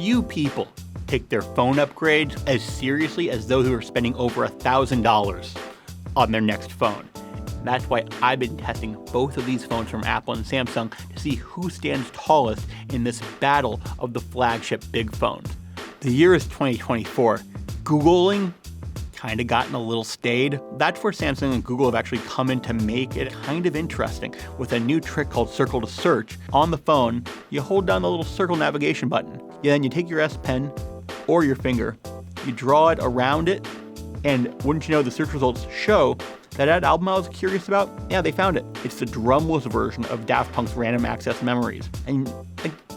few people take their phone upgrades as seriously as those who are spending over $1,000 on their next phone. And that's why I've been testing both of these phones from Apple and Samsung to see who stands tallest in this battle of the flagship big phones. The year is 2024. Googling kind of gotten a little staid. That's where Samsung and Google have actually come in to make it kind of interesting with a new trick called Circle to Search. On the phone, you hold down the little circle navigation button. Then you take your S Pen or your finger, you draw it around it, and wouldn't you know, the search results show that album I was curious about, yeah, they found it. It's the drumless version of Daft Punk's Random Access Memories. And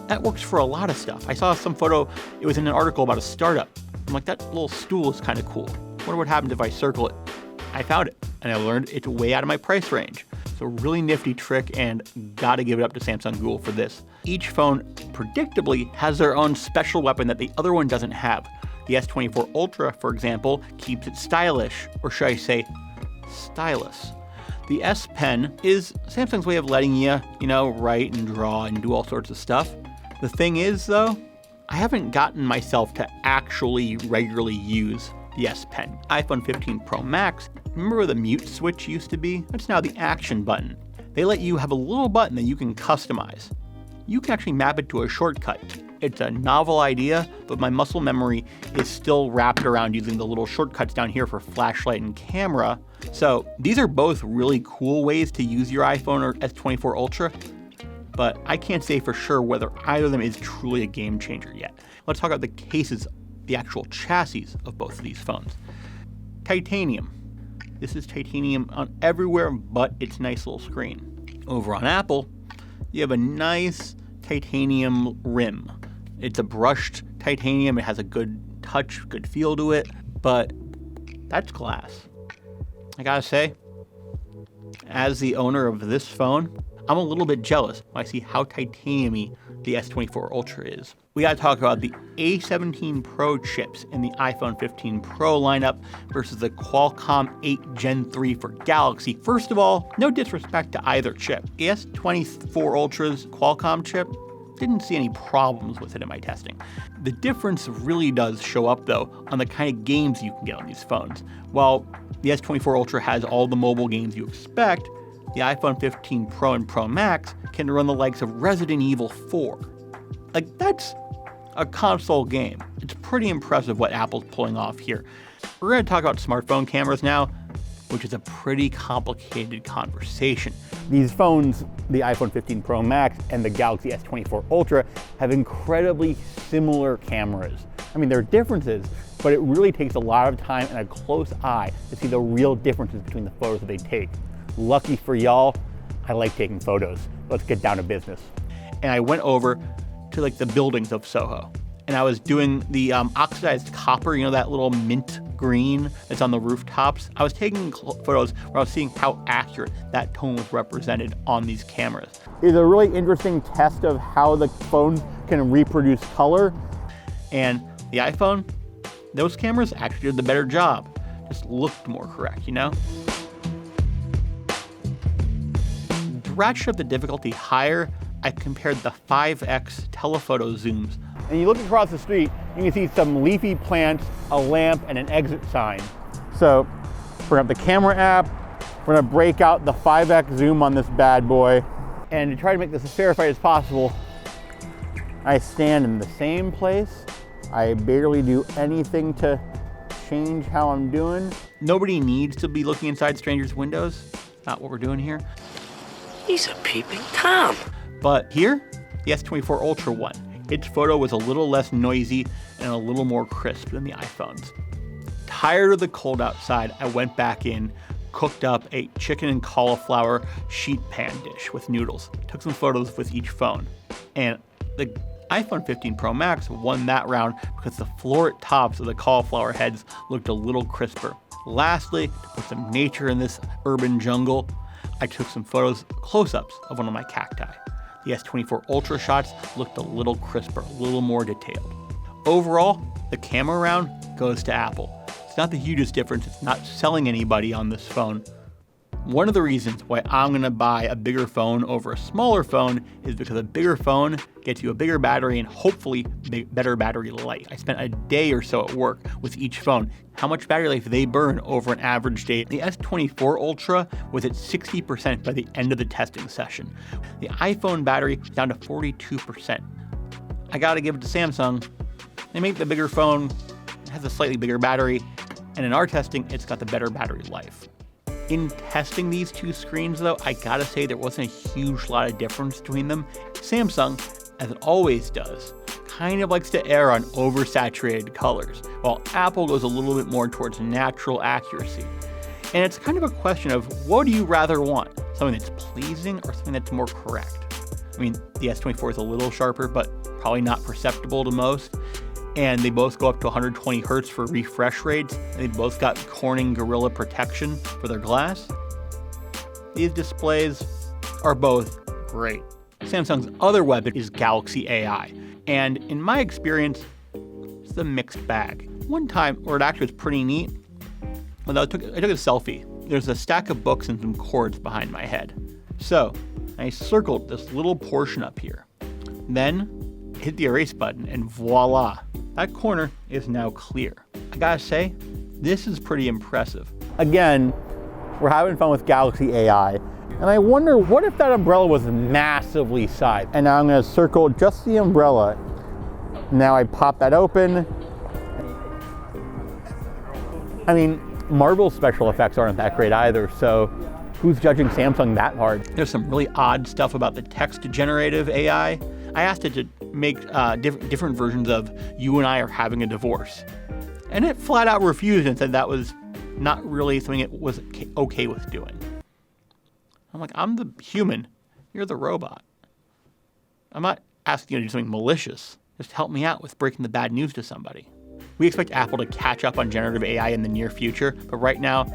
that works for a lot of stuff. I saw some photo, it was in an article about a startup. I'm like, that little stool is kind of cool. I wonder what happens if I circle it. I found it, and I learned it's way out of my price range. So really nifty trick, and gotta give it up to Samsung and Google for this. Each phone, predictably, has their own special weapon that the other one doesn't have. The S24 Ultra, for example, keeps it stylish, or should I say, stylus. The S Pen is Samsung's way of letting you, write and draw and do all sorts of stuff. The thing is, though, I haven't gotten myself to actually regularly use the S Pen. iPhone 15 Pro Max, remember where the mute switch used to be? That's now the action button. They let you have a little button that you can customize. You can actually map it to a shortcut. It's a novel idea, but my muscle memory is still wrapped around using the little shortcuts down here for flashlight and camera. So these are both really cool ways to use your iPhone or S24 Ultra, but I can't say for sure whether either of them is truly a game changer yet. Let's talk about the cases, the actual chassis of both of these phones. Titanium. This is titanium on everywhere but its nice little screen. Over on Apple, you have a nice titanium rim. It's a brushed titanium. It has a good touch, good feel to it, but that's glass. I gotta say, as the owner of this phone, I'm a little bit jealous when I see how titanium-y the S24 Ultra is. We gotta talk about the A17 Pro chips in the iPhone 15 Pro lineup versus the Qualcomm 8 Gen 3 for Galaxy. First of all, no disrespect to either chip. The S24 Ultra's Qualcomm chip, didn't see any problems with it in my testing. The difference really does show up, though, on the kind of games you can get on these phones. While the S24 Ultra has all the mobile games you expect, the iPhone 15 Pro and Pro Max can run the likes of Resident Evil 4. That's a console game. It's pretty impressive what Apple's pulling off here. We're going to talk about smartphone cameras now, which is a pretty complicated conversation. These phones, the iPhone 15 Pro Max and the Galaxy S24 Ultra, have incredibly similar cameras. I mean, there are differences, but it really takes a lot of time and a close eye to see the real differences between the photos that they take. Lucky for y'all, I like taking photos. Let's get down to business. And I went over to the buildings of Soho, and I was doing the oxidized copper, that little mint green that's on the rooftops. I was taking photos where I was seeing how accurate that tone was represented on these cameras. It's a really interesting test of how the phone can reproduce color. And the iPhone, those cameras actually did the better job. Just looked more correct, To ratchet up the difficulty higher, I compared the 5x telephoto zooms. And you look across the street, you can see some leafy plants, a lamp, and an exit sign. So bring up the camera app. We're gonna break out the 5x zoom on this bad boy. And to try to make this as verified as possible, I stand in the same place. I barely do anything to change how I'm doing. Nobody needs to be looking inside strangers' windows. Not what we're doing here. He's a peeping Tom. But here, the S24 Ultra won. Its photo was a little less noisy and a little more crisp than the iPhone's. Tired of the cold outside, I went back in, cooked up a chicken and cauliflower sheet pan dish with noodles. Took some photos with each phone. And the iPhone 15 Pro Max won that round because the floret tops of the cauliflower heads looked a little crisper. Lastly, to put some nature in this urban jungle, I took some photos, close-ups of one of my cacti. The S24 Ultra shots looked a little crisper, a little more detailed. Overall, the camera round goes to Apple. It's not the hugest difference. It's not selling anybody on this phone. One of the reasons why I'm going to buy a bigger phone over a smaller phone is because a bigger phone gets you a bigger battery and hopefully better battery life. I spent a day or so at work with each phone. How much battery life they burn over an average day. The S24 Ultra was at 60% by the end of the testing session. The iPhone battery was down to 42%. I gotta give it to Samsung. They make the bigger phone, it has a slightly bigger battery, and in our testing, it's got the better battery life. In testing these two screens though, I gotta say there wasn't a huge lot of difference between them. Samsung, as it always does, kind of likes to err on oversaturated colors, while Apple goes a little bit more towards natural accuracy. And it's kind of a question of what do you rather want? Something that's pleasing or something that's more correct? I mean, the S24 is a little sharper, but probably not perceptible to most. And they both go up to 120 hertz for refresh rates. And they both got Corning Gorilla protection for their glass. These displays are both great. Samsung's other weapon is Galaxy AI. And in my experience, it's a mixed bag. One time, where it actually was pretty neat, I took a selfie. There's a stack of books and some cords behind my head. So I circled this little portion up here. Then hit the erase button and voila, that corner is now clear. I gotta say, this is pretty impressive. Again, we're having fun with Galaxy AI, and I wonder what if that umbrella was massively sized. And now I'm gonna circle just the umbrella. Now I pop that open. I mean, Marvel's special effects aren't that great either, so who's judging Samsung that hard? There's some really odd stuff about the text generative AI. I asked it to make different versions of "You and I are having a divorce," and it flat out refused and said that was not really something it was okay with doing. I'm like, I'm the human, you're the robot. I'm not asking you to do something malicious. Just help me out with breaking the bad news to somebody. We expect Apple to catch up on generative AI in the near future, but right now,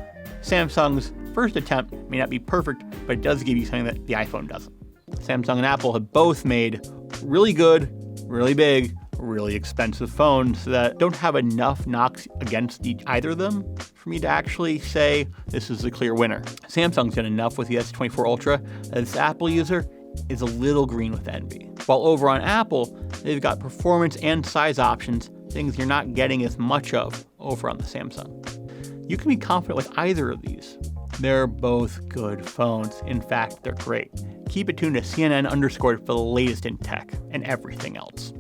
Samsung's first attempt may not be perfect, but it does give you something that the iPhone doesn't. Samsung and Apple have both made really good, really big, really expensive phones that don't have enough knocks against either of them for me to actually say this is the clear winner. Samsung's done enough with the S24 Ultra that this Apple user is a little green with envy. While over on Apple, they've got performance and size options, things you're not getting as much of over on the Samsung. You can be confident with either of these. They're both good phones. In fact, they're great. Keep it tuned to CNN_, for the latest in tech and everything else.